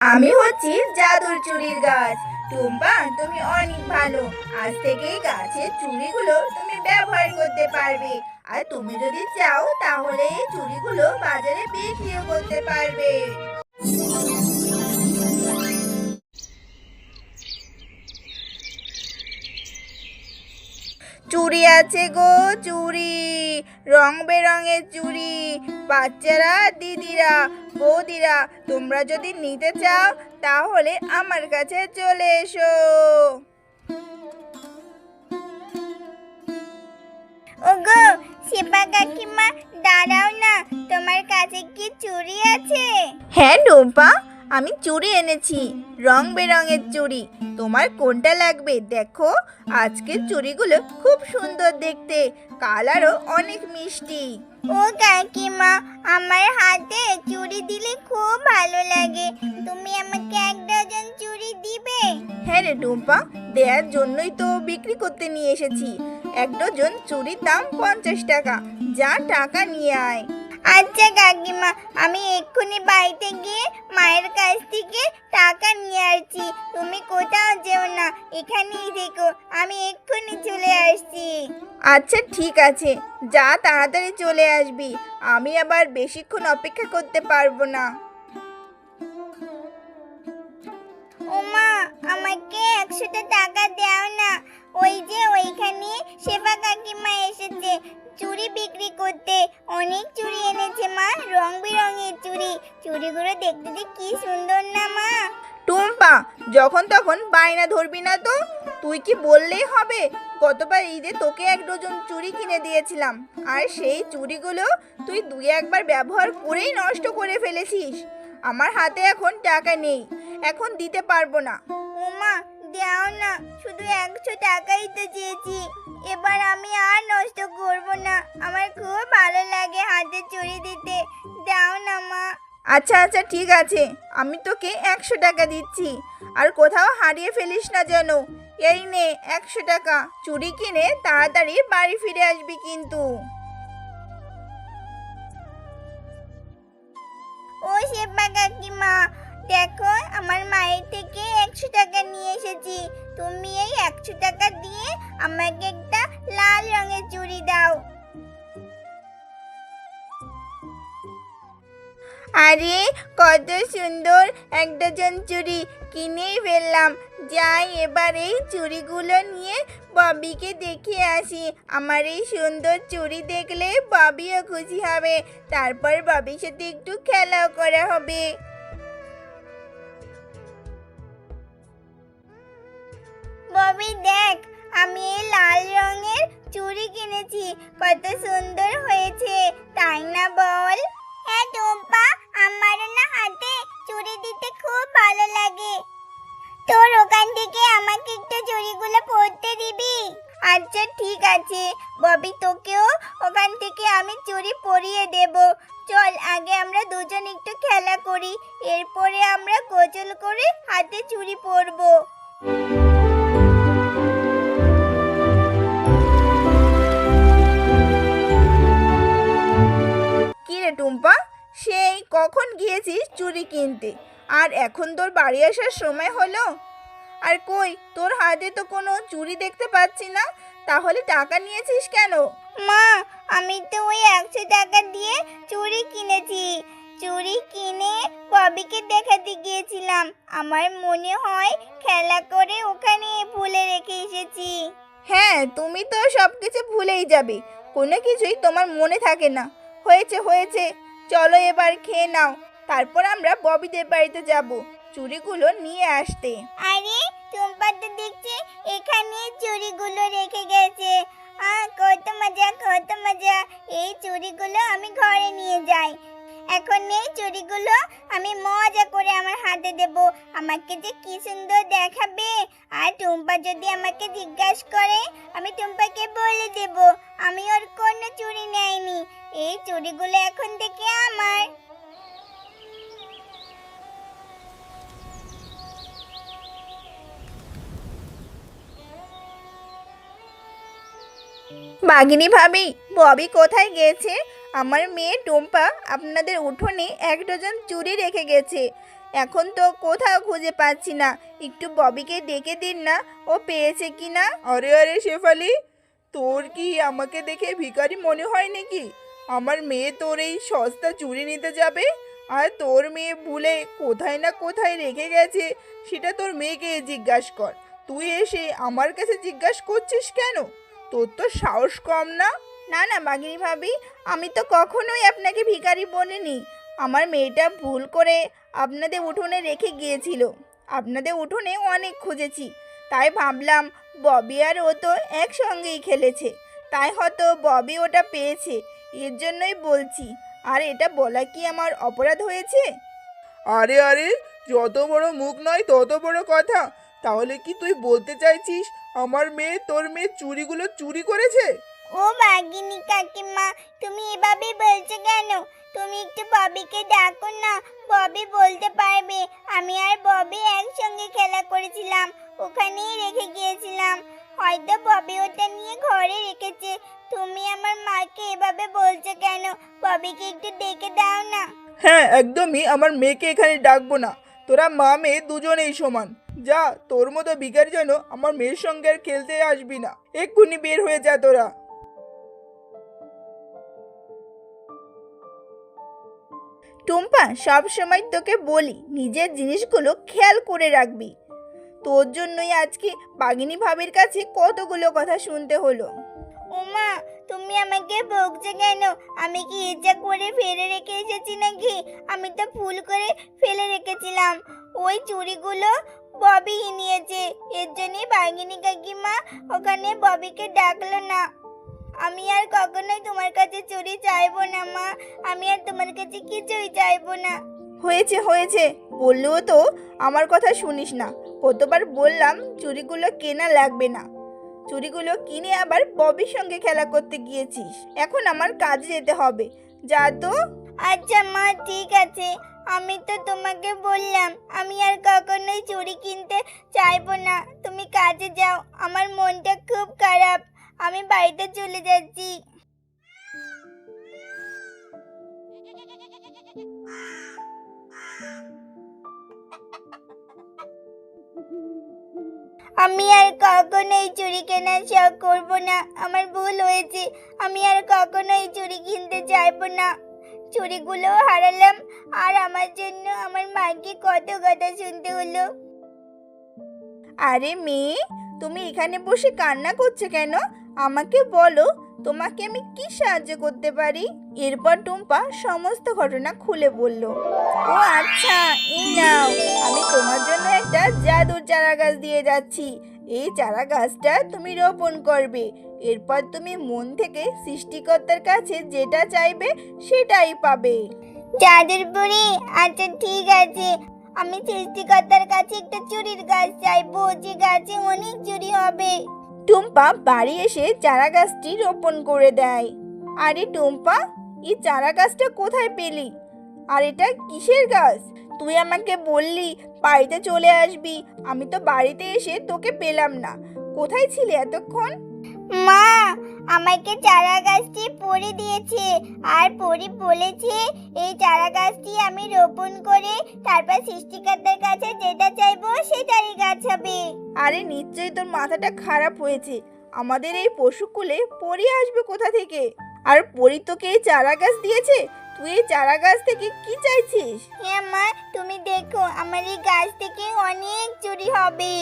আমি হচ্ছি জাদুর চুড়ির গাছ। টুম্পা, তুমি অনেক ভালো। আজ থেকে এই গাছের চুড়িগুলো তুমি ব্যবহার করতে পারবে। আর তুমি যদি চাও তাহলে এই চুড়িগুলো বাজারে বিক্রিও করতে পারবে। চুড়ি আছে গো, চুড়ি, রং বেরঙের চুড়ি। বাচ্চারা, দিদিরা, বৌদিরা, তোমরা যদি নিতে চাও তাহলে আমার কাছে চলে এসো। ওগো শিবা কাকিমা, দাঁড়াও না, তোমার কাছে কি চুড়ি আছে? হ্যাঁ টুম্পা, আমি চুড়ি এনেছি, রং বেরঙের চুড়ি। তোমার কোনটা লাগবে দেখো। আজকের চুড়িগুলো খুব সুন্দর দেখতে, কালারও অনেক মিষ্টি। ও কাকিমা, আমার হাতে চুড়ি দিলে খুব ভালো লাগে। তুমি আমাকে 1 ডজন চুড়ি দিবে? হ্যাঁ রে টুম্পা, দেওয়ার জন্যই তো বিক্রি করতে নিয়ে এসেছি। 1 ডজন চুড়ির দাম 50 টাকা। যা, টাকা নিয়ে আয়। আচ্ছা কাকিমা, আমি এক্ষুনি বাড়িতে গিয়ে মায়ের কাছ থেকে টাকা নিয়ে আসছি। তুমি কোথাও যেও না, এখানেই থেকো, আমি এক্ষুনি চলে আসছি। আচ্ছা ঠিক আছে, যা, তাড়াতাড়ি চলে আসবি। আমি আবার বেশিক্ষণ অপেক্ষা করতে পারবো না। ওমা, আমাকে 100টা টাকা দাও না। ওই যে ওইখানে সেবা কাকিমা এসেছে চুড়ি বিক্রি করতে। অনেক চুড়ি এনেছে মা, রং বেরঙের চুড়ি। চুড়িগুলো দেখতে যে কি সুন্দর না মা। টুম্পা, যখন তখন বায়না ধরবি না তো। তুই কি বললেই হবে? গতবার ঈদে তোকে 1 ডজন চুড়ি কিনে দিয়েছিলাম, আর সেই চুড়িগুলো তুই 2-1বার ব্যবহার করেই নষ্ট করে ফেলেছিস। আমার হাতে এখন টাকা নেই, এখন দিতে পারবো না। ওমা, দাও না, শুধু 100 টাকাই তো চেয়েছি। এবার আমি আর নষ্ট করব না। আমার খুব ভালো লাগে হাতে চুড়ি দিতে। দাও না মা। আচ্ছা আচ্ছা ঠিক আছে, আমি তোকে 100 টাকা দিচ্ছি। আর কোথাও হারিয়ে ফেলিস না যেন। এই নে 100 টাকা, চুড়ি কিনে তাড়াতাড়ি বাড়ি ফিরে আসবি কিন্তু। ও সেবা কাকিমা, দেখো আমার মায়ের থেকে 100 টাকা নিয়ে এসেছি। তুমি এই 100 টাকা দিয়ে আমাকে একটা লাল রঙের চুড়ি দাও। আরে কত সুন্দর 1 ডজন চুড়ি, কিনেই ফেললাম। যাই, এবার এই চুড়িগুলো নিয়ে ববিকে দেখিয়ে আসি। আমার এই সুন্দর চুড়ি দেখলে ববিও খুশি হবে। তারপর ববির সাথে একটু খেলাও করা হবে। ববি দেখ, আমি এই লাল রঙের চুড়ি কিনেছি। কত সুন্দর হয়েছে, তাই না বল? হ্যাঁ টুম্পা, আমারও না হাতে চুড়ি দিতে খুব ভালো লাগে। তোর ওখান থেকে আমাকে একটু চুড়িগুলো পরতে দিবি? আচ্ছা ঠিক আছে ববি, তোকেও ওখান থেকে আমি চুড়ি পরিয়ে দেব। চল, আগে আমরা দুজন একটু খেলা করি, এরপরে আমরা গোসল করে হাতে চুড়ি পরবো। কি রে টুম্পা, সেই কখন গিয়েছিস চুড়ি কিনতে, আর এখন তোর বাড়ি আসার সময় হলো? আর কই, তোর হাতে তো কোনো চুড়ি দেখতে পাচ্ছি না। তাহলে টাকা নিয়েছিস কেন? মা, আমি তো ওই 100 টাকা দিয়ে চুড়ি কিনেছি। চুড়ি কিনে ববিকে দেখাতে গিয়েছিলাম। আমার মনে হয় খেলা করে ওখানে ভুলে রেখে এসেছি। হ্যাঁ, তুমি তো সব কিছু ভুলেই যাবে, কোনো কিছুই তোমার মনে থাকে না। হয়েছে হয়েছে, চলো এবার খেয়ে নাও, তারপর আমরা ববিদের বাড়িতে যাব চুড়িগুলো নিয়ে আসতে। আরে টুম্পা তো দেখছি এখানে চুড়িগুলো রেখে গেছে। কত মজা, কত মজা। এই চুড়িগুলো আমি ঘরে নিয়ে যাই। এখন এই চুড়িগুলো আমি মজা করে আমার হাতে দেব। আমাকে যে কি সুন্দর দেখাবে। আর টুম্পা যদি আমাকে জিজ্ঞাসা করে, আমি টুম্পাকে বলে দেব আমি ওর কোনো চুড়ি নেইনি। এই চুড়িগুলো এখন থেকে আমার। বাঘিনী ভাবি, ববি কোথায় গেছে? আমার মেয়ে টুম্পা আপনাদের উঠোনে 1 ডজন চুড়ি রেখে গেছে। এখন তো কোথাও খুঁজে পাচ্ছি না। একটু ববিকে ডেকে দিন না, ও পেয়েছে কি না। আরে আরে শেফালি, তোর কি আমাকে দেখে ভিখারি মনে হয় নাকি? আমার মেয়ে তোর এই সস্তা চুড়ি নিতে যাবে, আর তোর মেয়ে ভুলে কোথায় না কোথায় রেখে গেছে সেটা তোর মেয়েকে জিজ্ঞাসা কর। তুই এসে আমার কাছে জিজ্ঞাসা করছিস কেন? তোর তো সাহস কম না? না না বাঘিনী ভাবি, আমি তো কখনোই আপনাকে ভিখারি বলিনি। আমার মেয়েটা ভুল করে আপনাদের উঠোনে রেখে গিয়েছিল। আপনাদের উঠোনে অনেক খুঁজেছি, তাই ভাবলাম ববি আর ও তো একসঙ্গেই খেলেছে, তাই হয়তো ববি ওটা পেয়েছে, এর জন্যই বলছি। আর এটা বলা কি আমার অপরাধ হয়েছে? আরে আরে, যত বড় মুখ নয় তত বড় কথা। তাহলে কি তুই বলতে চাইছিস আমার মেয়ে তোর মেয়ে চুড়িগুলো চুরি করেছে? ও বাঘিনী কাকিমা, তুমি এভাবে বলছো কেন? তুমি একটু ববিকে ডাকো না, ববি বলতে পারবে। আমি আর ববি একসঙ্গে খেলা করেছিলাম, ওখানেই রেখে গিয়েছিলাম। হয়তো ববি ওটা নিয়ে ঘরে রেখেছে। তুমি আমার মাকে এভাবে বলছো কেন? ববিকে একটু ডেকে দাও না। হ্যাঁ, একদমই আমার মেয়েকে এখানে ডাকবো না। তোরা মা মেয়ে দুজনেই সমান। যা, তোর মতো ভিখারি যেন আমার মেয়ের সঙ্গে আর খেলতে আসবি না। এক্ষুনি বের হয়ে যা তোরা। টুম্পা, সব সময় তোকে বলি নিজের জিনিসগুলো খেয়াল করে রাখবি। তোর জন্যই আজকে বাঘিনী ভাবির কাছে কতগুলো কথা শুনতে হলো। ওমা, তুমি আমাকে বকছো কেন? আমি কি ইচ্ছা করে ফেলে রেখে এসেছি নাকি? আমি তো ভুল করে ফেলে রেখেছিলাম। ওই চুড়িগুলো ববি নিয়েছে, এর জন্যই বাঘিনী কাকিমা ওখানে ববিকে ডাকলো না। আমি আর কখনোই তোমার কাছে চুড়ি চাইবো না মা। আমি আর তোমার কাছে কিছুই চাইবো না। হয়েছে হয়েছে, বললেও তো আমার কথা শুনিস না। কতবার বললাম চুড়িগুলো কেনা লাগবে না, চুড়িগুলো কিনে আবার ববির সঙ্গে খেলা করতে গিয়েছিস। এখন আমার কাজে যেতে হবে, যা তো। আচ্ছা মা, ঠিক আছে। আমি তো তোমাকে বললাম আমি আর কখনোই চুড়ি কিনতে চাইবো না। তুমি কাজে যাও, আমার মনটা খুব খারাপ। আমি বাড়িতে চলে যাচ্ছি। আমি আর কখনো এই চুড়ি কেনার শখ করবো না। আমার ভুল হয়েছে। আমি আর কখনো এই চুড়ি কিনতে চাইবো না। চুড়িগুলো হারালাম, আর আমার জন্য আমার মাকে কত কথা শুনতে হলো। আরে মেয়ে, তুমি এখানে বসে কান্না করছো কেন? আমাকে বলো, তোমাকে আমি কি সাহায্য করতে পারি? এরপর টুম্পা সমস্ত ঘটনা খুলে বলল। ও আচ্ছা, এই নাও, আমি তোমার জন্য একটা জাদুর চারা গাছ দিয়ে যাচ্ছি। এই চারা গাছটা তুমি রোপণ করবে, এরপর তুমি মন থেকে সৃষ্টিকর্তার কাছে যেটা চাইবে সেটাই পাবে। জাদুর বুড়ি, আচ্ছা ঠিক আছে। আমি সৃষ্টিকর্তার কাছে একটা চুড়ির গাছ চাইবো, যে গাছে অনেক চুড়ি হবে। টুম্পা বাড়ি এসে চারা গাছটি রোপণ করে দেয়। আরে টুম্পা, এই চারা গাছটা কোথায় পেলি? আর এটা কিসের গাছ? তুই আমাকে বললি বাড়িতে চলে আসবি, আমি তো বাড়িতে এসে তোকে পেলাম না। কোথায় ছিলি এতক্ষণ? মা, আমাকে চারা গাছটি পরি দিয়েছে, আর পরি বলেছে এই চারা গাছটি আমি রোপণ করে তারপর সৃষ্টিকর্তার কাছে যেটা চাইবো সেটারই গাছ হবে। আরে নিশ্চয়ই তোর মাথাটা খারাপ হয়েছে। আমাদের এই পশুকুলে পরি আসবে কোথা থেকে? আর পরি তোকে এই চারা গাছ দিয়েছে, তুই এই চারা গাছ থেকে কি চাইছিস? হ্যাঁ মা, তুমি দেখো আমার এই গাছ থেকে অনেক চুড়ি হবে।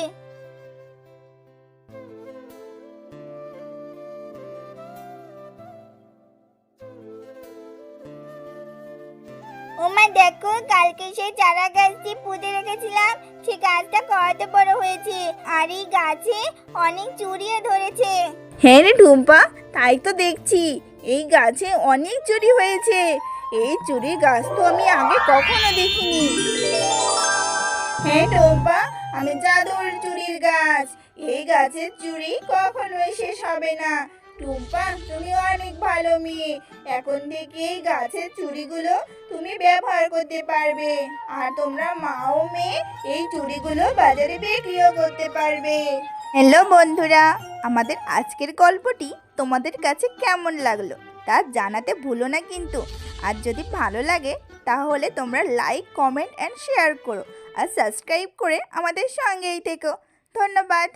ওমা দেখো, কালকে সেই চারা গাছটি পুঁতে রেখেছিলাম, সেই গাছটা কত বড় হয়েছে, আর এই গাছে অনেক চুড়িও ধরেছে। হ্যাঁ রে টুম্পা, তাই তো দেখছি, এই গাছে অনেক চুড়ি হয়েছে। এই চুড়ির গাছ তো আমি আগে কখনো দেখিনি। হ্যাঁ টুম্পা, আমি জাদুর চুড়ির গাছ। এই গাছের চুড়ি কখনোই শেষ হবে না। টুম্পা, তুমি অনেক ভালো মেয়ে। এখন থেকে এই গাছের চুড়িগুলো তুমি ব্যবহার করতে পারবে, আর তোমরা মা ও মেয়ে এই চুড়িগুলো বাজারে বিক্রিও করতে পারবে। হ্যালো বন্ধুরা, আমাদের আজকের গল্পটি তোমাদের কাছে কেমন লাগলো তা জানাতে ভুলো না কিন্তু। আর যদি ভালো লাগে তাহলে তোমরা লাইক কমেন্ট অ্যান্ড শেয়ার করো আর সাবস্ক্রাইব করে আমাদের সঙ্গেই থেকো। ধন্যবাদ।